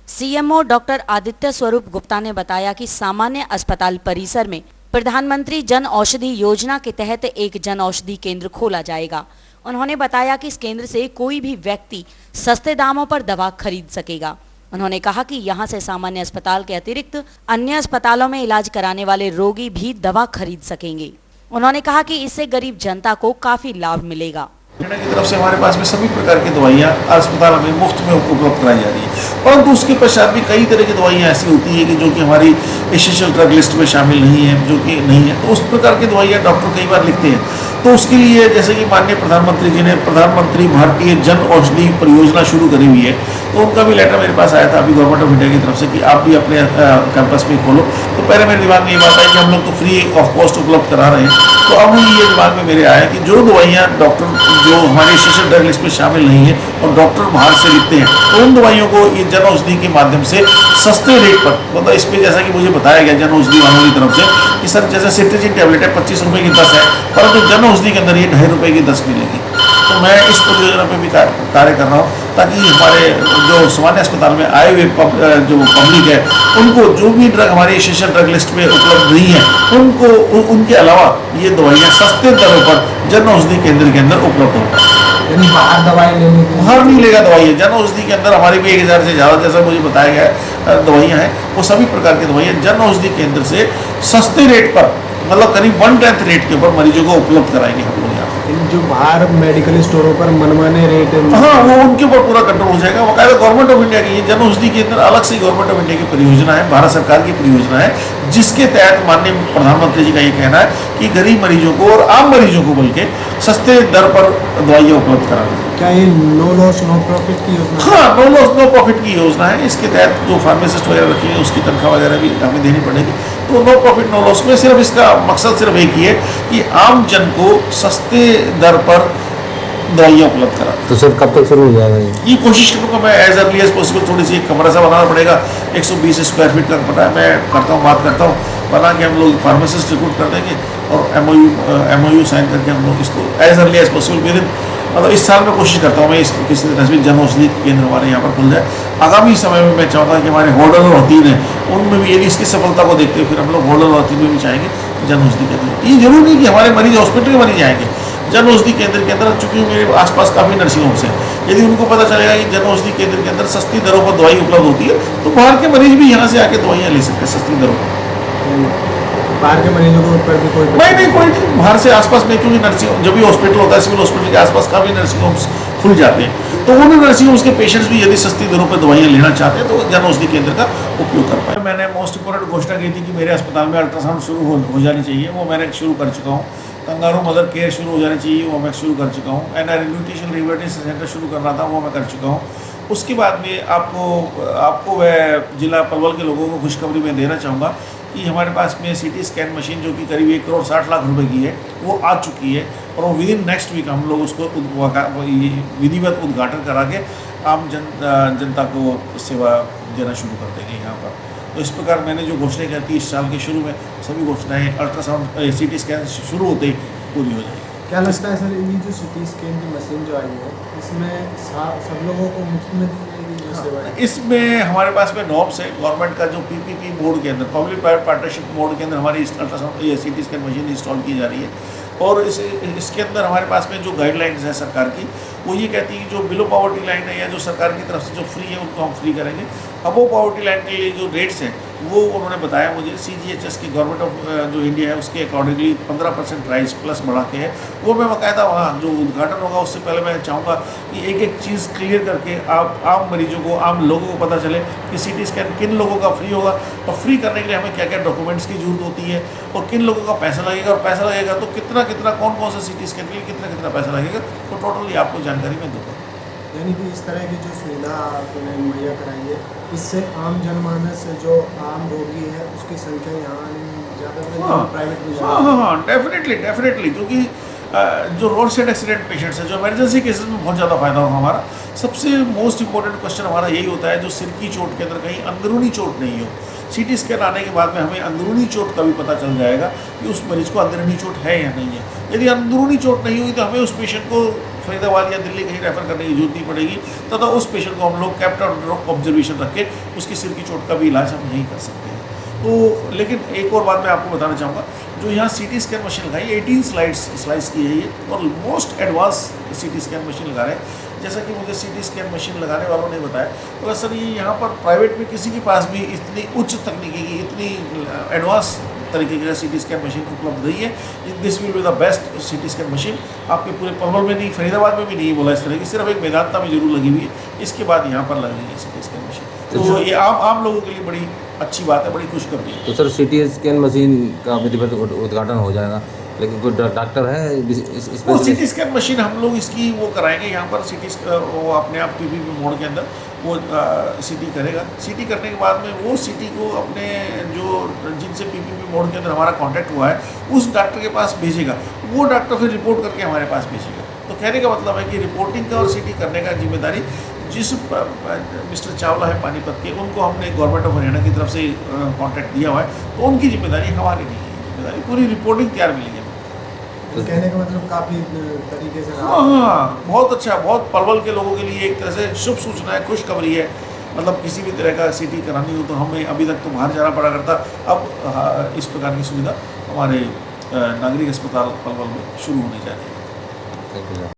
CMO doctor Aditya स्वरूप गुप्ता ने बताया कि सामान्य अस्पताल परिसर में प्रधानमंत्री जन औषधि योजना के तहत एक जन औषधि केंद्र खोला जाएगा। उन्होंने बताया कि इस केंद्र से कोई भी व्यक्ति सस्ते दामों पर दवा खरीद सकेगा। उन्होंने कहा कि यहां से सामान्य अस्पताल के अतिरिक्त अन्य अस्पतालों में इलाज कराने वाले रोगी भी दवा खरीद सकेंगे। उन्होंने कहा कि इससे गरीब जनता को काफी लाभ मिलेगा। हरियाणा की तरफ से हमारे पास में सभी प्रकार की दवाइयाँ अस्पताल में मुफ्त में उपलब्ध कराई जा रही है, परंतु उसके पश्चात भी कई तरह की दवाइयाँ ऐसी होती है कि जो कि हमारी एसेंशियल ड्रग लिस्ट में शामिल नहीं है, जो कि नहीं है, तो उस प्रकार की दवाइयाँ डॉक्टर कई बार लिखते हैं। तो उसके लिए जैसे कि माननीय प्रधानमंत्री जी ने प्रधानमंत्री भारतीय जन औषधि परियोजना शुरू करी हुई है, तो उनका भी लेटर मेरे पास आया था अभी गवर्नमेंट ऑफ इंडिया की तरफ से कि आप भी अपने कैंपस में खोलो। तो पहले मेरे दिमाग में ये बात आई कि हम लोग तो फ्री ऑफ कॉस्ट उपलब्ध करा रहे हैं, तो अब ये दिमाग में मेरे आया कि जो दवाइयाँ डॉक्टर जो हमारी एसेंशियल ड्रग लिस्ट में शामिल नहीं है और डॉक्टर बाहर से लिखते हैं, तो उन दवाइयों को ये जन औषधि के माध्यम से सस्ते रेट पर, मतलब इस पर जैसा कि मुझे बताया गया जन औषधि वालों की तरफ से कि सर जैसे सिट्रीजिन टैबलेट है 25 रुपये की 10 है, परंतु जन औषधि के अंदर ये 2.5 रुपये की 10 मिलेगी। तो मैं इस परियोजना पर भी कार्य कर रहा हूँ ताकि हमारे जो सामान्य अस्पताल में आए हुए जो पब्लिक है उनको जो भी ड्रग हमारी एसेंशियल ड्रग लिस्ट में उपलब्ध नहीं है उनको उनके अलावा ये दवाइयाँ सस्ते दरों पर जन औषधि केंद्र के अंदर उपलब्ध हो पाए। बाहर दवाई लेने की बाहर नहीं लेगा दवाइयाँ, जन औषधि के अंदर हमारी भी 1000 से ज़्यादा जैसा मुझे बताया गया है दवाइयाँ हैं, वो सभी प्रकार की दवाइयाँ जन औषधि केंद्र से सस्ते रेट पर, मतलब करीब 1/10 रेट के ऊपर मरीजों को उपलब्ध कराएंगे हम लोग यहाँ पर। जो बाहर मेडिकल स्टोरों पर मनमाने रेट, हाँ, वो उनके ऊपर पूरा कंट्रोल हो जाएगा। बाकायदा गवर्नमेंट ऑफ इंडिया की ये जन औषधि के अंदर अलग से गवर्नमेंट ऑफ इंडिया की परियोजना है, भारत सरकार की परियोजना है, जिसके तहत माननीय प्रधानमंत्री जी का ये कहना है कि गरीब मरीजों को और आम मरीजों को बल्कि सस्ते दर पर दवाइयाँ उपलब्ध करानी। क्या ये नो लॉस नो प्रॉफिट की योजना? हाँ, नो लॉस नो प्रॉफिट की योजना है। इसके तहत जो फार्मासिस्ट वगैरह रखेंगे उसकी तनख्वाह वगैरह भी हमें देनी पड़ेगी। तो नो प्रॉफिट नो लॉस में सिर्फ इसका मकसद सिर्फ एक ही है कि आम जन को सस्ते दर पर दवाइयाँ उपलब्ध करा। तो सर कब तक शुरू हो जाएगा ये कोशिश करूँगा मैं एज अर्ली एज पॉसिबल। थोड़ी सी एक कमरा सा बनाना पड़ेगा, 120 स्क्वायर फीट का पता है, मैं करता हूँ, बात करता हूँ, बना के हम लोग फार्मासिस्ट रिक्रूट कर देंगे और MOU साइन करके हम लोग इसको as early as possible within, मतलब इस साल में कोशिश करता हूँ मैं इसको किसी तरह से जन औषधि केंद्र हमारे यहाँ पर खुल जाए। आगामी समय में मैं चाहूँगा कि हमारे होडल और हतीन है उनमें भी, यदि इसकी सफलता को देखते हुए फिर हम लोग होडल और हतीन में भी चाहेंगे जन औषधि केंद्र। ये जरूरी नहीं कि हमारे मरीज हॉस्पिटल के मरीज आएंगे, जन औषधि केंद्र के अंदर, चूंकि मेरे आसपास काफ़ी नर्सिंग होम्स हैं, यदि उनको पता चलेगा कि जन औषधि केंद्र के अंदर सस्ती दरों पर दवाई उपलब्ध होती है तो बाहर के मरीज भी यहाँ से आके दवाइयाँ ले सकते हैं सस्ती दरों पर। बाहर के मरीजों को ऊपर भी कोई नहीं कोई नहीं, बाहर से आसपास में, क्योंकि नर्सिंग जब भी हॉस्पिटल होता है सिविल हॉस्पिटल के आसपास काफ़ी नर्सिंग होम्स खुल जाते हैं, तो उन नर्सिंग होम्स के पेशेंट्स भी यदि सस्ती दरों पर दवाइयाँ लेना चाहते हैं तो जन औषधि केंद्र का उपयोग कर पाए। मैंने मोस्ट इंपॉर्टेंट घोषणा की थी कि मेरे अस्पताल में अल्ट्रासाउंड शुरू हो जानी चाहिए, वो मैंने शुरू कर चुका हूँ। कंगारू मदर केयर शुरू हो जानी चाहिए, वो मैं शुरू कर चुका हूँ। NR न्यूट्रिशन रिहेबिलिटेशन सेंटर शुरू कर रहा था, वो मैं कर चुका हूँ। उसके बाद में आपको वह जिला पलवल के लोगों को खुशखबरी मैं देना चाहूँगा कि हमारे पास में CT स्कैन मशीन जो कि करीब 1,60,00,000 रुपए की है वो आ चुकी है और वो विदिन नेक्स्ट वीक हम लोग उसको विधिवत उद्घाटन करा के आम जनता को सेवा देना शुरू कर देंगे यहाँ पर। तो इस प्रकार मैंने जो घोषणा की थी इस साल के शुरू में, सभी घोषणाएँ अल्ट्रासाउंड CT स्कैन शुरू होते ही पूरी हो जाएगी। क्या लगता है सर, ये जो CT स्कैन की मशीन जो आई है इसमें सब लोगों को मुफ्त में दी जाएगी जो सेवा? इसमें हमारे पास में नॉर्म्स है गवर्नमेंट का, जो PPP मोड के अंदर, पब्लिक प्राइवेट पार्टनरशिप मोड के अंदर हमारी ultrasound CT scan machine install की जा रही है और इसके अंदर हमारे पास में जो गाइडलाइंस है सरकार की वो ये कहती है कि जो बिलो पॉवर्टी लाइन है या जो सरकार की तरफ से जो फ्री है उनको हम फ्री करेंगे। अबो पॉवर्टी लाइन के लिए जो रेट्स हैं वो उन्होंने बताया मुझे, CGHS की गवर्नमेंट ऑफ जो इंडिया है उसके अकॉर्डिंगली 15% प्राइस प्लस बढ़ा के है, वो मैं बाकायदा वहाँ जो उद्घाटन होगा उससे पहले मैं चाहूँगा कि एक एक चीज़ क्लियर करके आप आम मरीजों को, आम लोगों को पता चले कि CT स्कैन किन लोगों का फ्री होगा और फ्री करने के लिए हमें क्या क्या डॉक्यूमेंट्स की जरूरत होती है और किन लोगों का पैसा लगेगा, और पैसा लगेगा तो कितना कौन सा CT स्कैन के लिए कितना पैसा लगेगा, तो टोटली आपको जानकारी मैं दूँगा। यानी कि इस तरह की जो सुविधा आपने मुहैया कराई है इससे आम जनमानस जो आम रोगी है उसकी संख्या यहाँ ज़्यादा प्राइवेट में। हाँ, डेफिनेटली, क्योंकि जो रोड साइड एक्सीडेंट पेशेंट्स हैं, जो इमरजेंसी केसेस में बहुत ज़्यादा फायदा होगा हमारा। सबसे मोस्ट इंपॉर्टेंट क्वेश्चन हमारा यही होता है जो सिर की चोट के अंदर कहीं अंदरूनी चोट नहीं हो। CT स्कैन आने के बाद में हमें अंदरूनी चोट का भी पता चल जाएगा कि उस मरीज को अंदरूनी चोट है या नहीं है। यदि अंदरूनी चोट नहीं हुई तो हमें उस पेशेंट को फरीदाबाद या दिल्ली कहीं रेफर करने की जरूरत नहीं पड़ेगी, तथा उस पेशेंट को हम लोग कैप्ट ऑब्जर्वेशन रख के उसकी सिर की चोट का भी इलाज हम यहीं कर सकते हैं। तो लेकिन एक और बात मैं आपको बताना चाहूँगा, जो यहाँ CT स्कैन मशीन लगाई 18 स्लाइस की है ये, और most advance CT scan machine लगा रहे हैं। जैसा कि मुझे CT स्कैन मशीन लगाने वालों ने बताया, तो सर ये यहाँ पर प्राइवेट में किसी के पास भी इतनी उच्च तकनीकी की, इतनी एडवांस तरीके की CT स्कैन मशीन उपलब्ध नहीं है। This will be the best CT scan machine. आपके पूरे पलवल में नहीं, फरीदाबाद में भी नहीं बोला इस तरह की, सिर्फ एक मेदांता में जरूर लगी हुई है, इसके बाद यहाँ पर लग रही है CT स्कैन मशीन। तो ये आम लोगों के लिए बड़ी अच्छी बात है, बड़ी खुशखबरी है। तो सर CT स्कैन मशीन का विधिवत उद्घाटन हो जाएगा, लेकिन कोई डॉक्टर है वो CT स्कैन मशीन हम लोग इसकी वो कराएंगे यहाँ पर, वो अपने आप PPP मोड के अंदर वो CT करेगा। CT करने के बाद में वो CT को अपने जो जिनसे PPP मोड के अंदर हमारा कांटेक्ट हुआ है उस डॉक्टर के पास भेजेगा, वो डॉक्टर फिर रिपोर्ट करके हमारे पास भेजेगा। तो कहने का मतलब है कि रिपोर्टिंग का और CT करने का जिम्मेदारी जिस मिस्टर चावला है पानीपत के, उनको हमने गवर्नमेंट ऑफ हरियाणा की तरफ से कांटेक्ट दिया हुआ है, तो उनकी जिम्मेदारी हमारी नहीं है, जिम्मेदारी पूरी रिपोर्टिंग तैयार मिलेगी। तो कहने का मतलब काफ़ी तरीके से हाँ, बहुत अच्छा, बहुत पलवल के लोगों के लिए एक तरह से शुभ सूचना है, खुशखबरी है। मतलब किसी भी तरह का CT करानी हो तो हमें अभी तक तो बाहर जाना पड़ा करता, अब इस प्रकार की सुविधा हमारे नागरिक अस्पताल पलवल में शुरू होने जा रही है। Thank you.